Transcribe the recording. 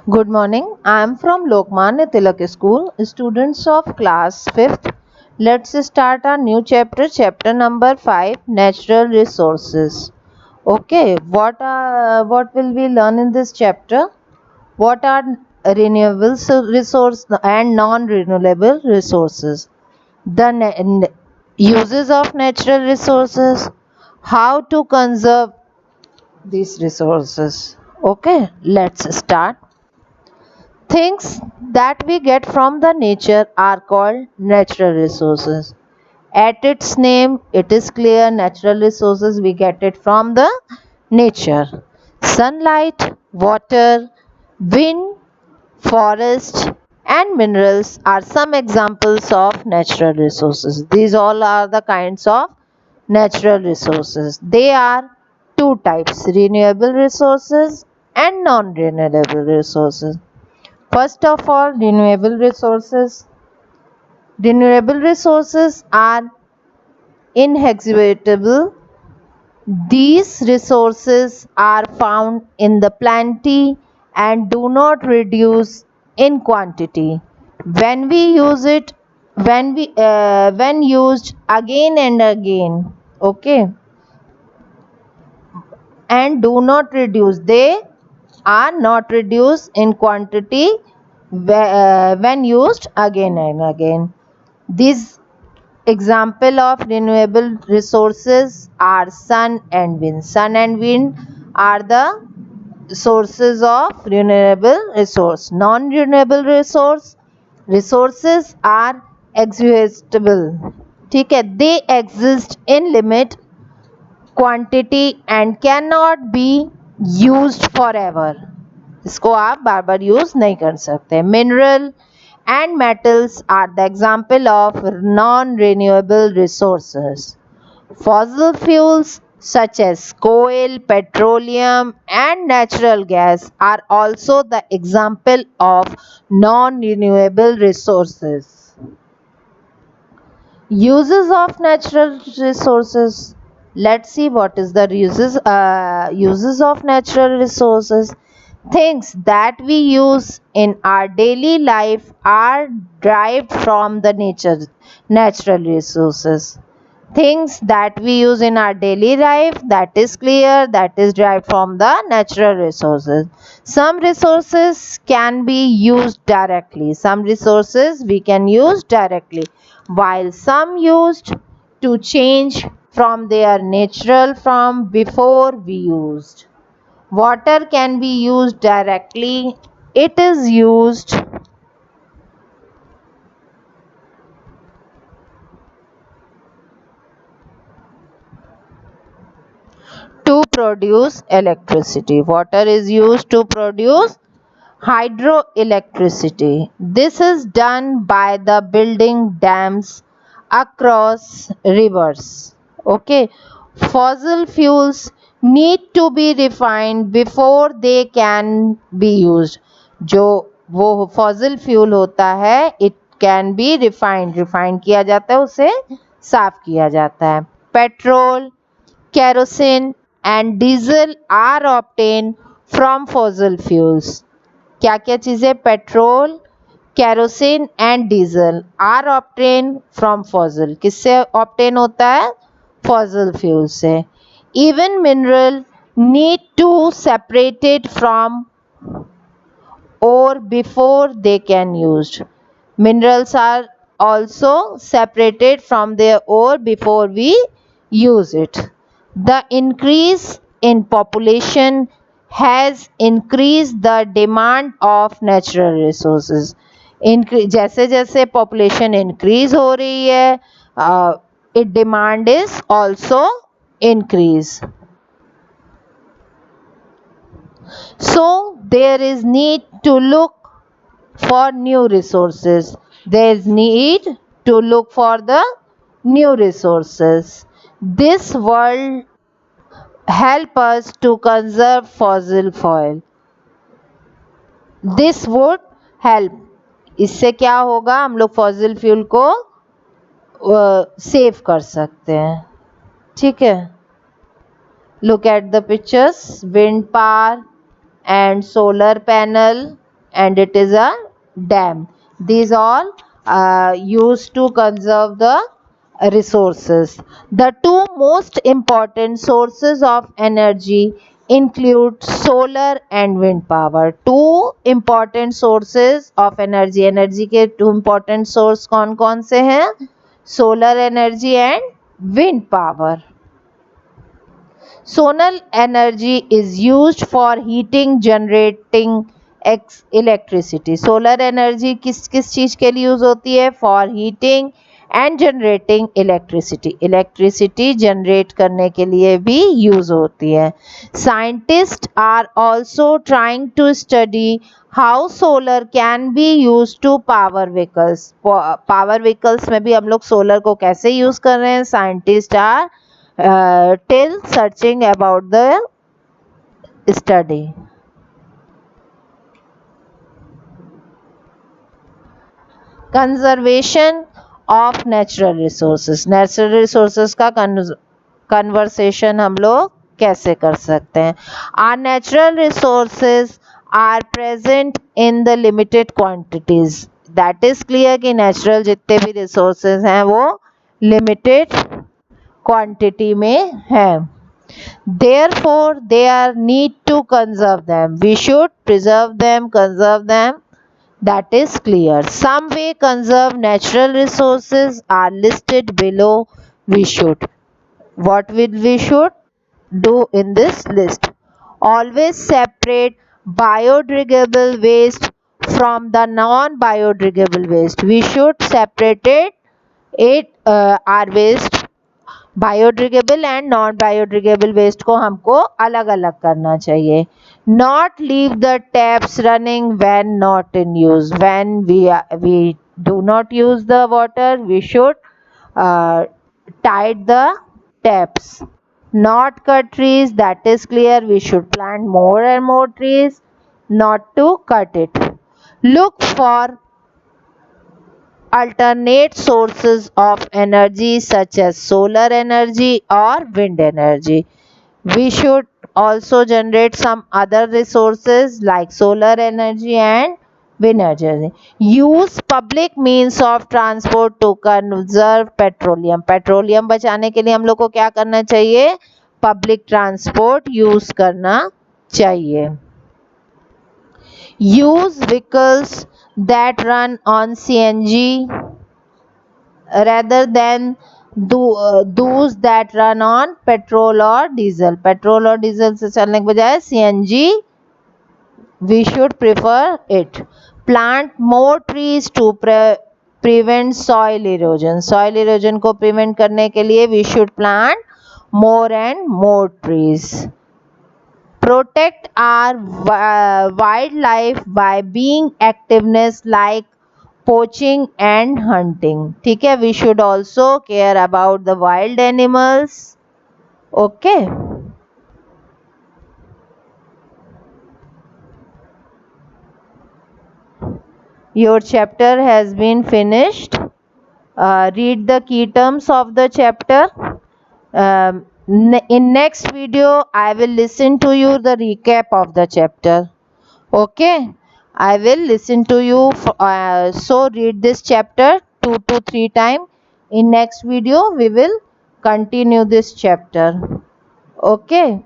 Good morning. I am from Lokmanya Tilak School, students of class 5th. Let's start our new chapter, chapter number 5, Natural Resources. Okay, what will we learn in this chapter? What are renewable resource and non-renewable resources? The uses of natural resources, how to conserve these resources. Okay, let's start. Things that we get from the nature are called natural resources. At its name, it is clear natural resources we get it from the nature. Sunlight, water, wind, forest, and minerals are some examples of natural resources. These all are the kinds of natural resources. They are two types, renewable resources and non renewable resources. First of all, renewable resources. Renewable resources are inexhaustible. These resources are found in the plenty and do not reduce in quantity. When we use it, when used again and again, okay, and do not reduce, they are not reduced in quantity when used again and again. These example of renewable resources are sun and wind. Sun and wind are the sources of renewable resource. Non-renewable resources are exhaustible. ठीक है, they exist in limit quantity and cannot be used forever. इसको आप बार बार use नहीं कर सकते. Mineral and metals are the example of non-renewable resources. Fossil fuels such as coal, petroleum, and natural gas are also the example of non-renewable resources. Uses of natural resources. Let's see what is the uses of natural resources. Things that we use in our daily life are derived from the natural resources. Things that we use in our daily life, that is clear, that is derived from the natural resources. Some resources can be used directly. Some resources we can use directly, while some used to change from their natural form before we used. Water can be used directly. It is used to produce electricity. Water is used to produce hydroelectricity. This is done by the building dams across rivers. Okay. Fossil fuels need to be refined before they can be used. जो वो fossil fuel होता है, it can be refined. Refined किया जाता है, उसे साफ किया जाता है. Petrol, kerosene and diesel are obtained from fossil fuels. क्या क्या चीज़ें? Petrol, kerosene and diesel are obtain from fossil. किससे ऑब्टेन होता है? फॉसिल फ्यूल से. Even mineral need to separated from ore before they can used. Minerals are also separated from their ore before we use it. The increase in population has increased the demand of natural resources. जैसे जैसे population increase हो रही है, its demand is also increase. So there is need to look for new resources. There is need to look for the new resources. This world help us to conserve fossil fuel. This would help. इससे क्या होगा? हम लोग fossil fuel को save कर सकते हैं. ठीक है. Look at the pictures. Wind power, and solar panel, and it is a dam. These all used to conserve the resources. The two most important sources of energy include solar and wind power. Two important sources of energy. Energy के two important source कौन कौन से हैं? Solar energy and wind power. Solar energy is used for heating, generating electricity. Solar energy किस किस चीज़ के लिए use होती है? For heating and generating electricity. Electricity generate करने के लिए भी यूज़ होती है. Scientists are also trying to study how solar can be used to power vehicles. Power vehicles में भी हम लोग solar को कैसे यूज़ कर रहे हैं? Scientists are till searching about the study. Conservation of natural resources. Natural resources का conversation हम लोग कैसे कर सकते हैं? Our natural resources are present in the limited quantities. That is clear कि natural जितने भी resources हैं वो limited quantity में हैं. Therefore, there need to conserve them. We should preserve them, conserve them. That is clear. Some way conserve natural resources are listed below. We should. What will we should do in this list? Always separate biodegradable waste from the non-biodegradable waste. We should separate our waste. Biodegradable and non biodegradable waste को हमको अलग अलग करना चाहिए. Not leave the taps running when not in use. When we do not use the water we should tight the taps. Not cut trees, that is clear. We should plant more and more trees, not to cut it. Look for alternate sources of energy such as solar energy or wind energy. We should also generate some other resources like solar energy and wind energy. Use public means of transport to conserve petroleum. Petroleum बचाने के लिए हम लोग को क्या करना चाहिए? Public transport use करना चाहिए. Use vehicles that run on CNG rather than those that run on petrol or diesel. Petrol और diesel से चलने के बजाय CNG we should prefer it. Plant more trees to prevent soil erosion. Soil erosion को prevent करने के लिए we should plant more and more trees. Protect our wildlife by being activeness like poaching and hunting. ठीक है, we should also care about the wild animals. Okay. Your chapter has been finished. Read the key terms of the chapter. In next video, I will listen to you the recap of the chapter. Okay, I will listen to you. So read this chapter 2 to 3 times. In next video, we will continue this chapter. Okay.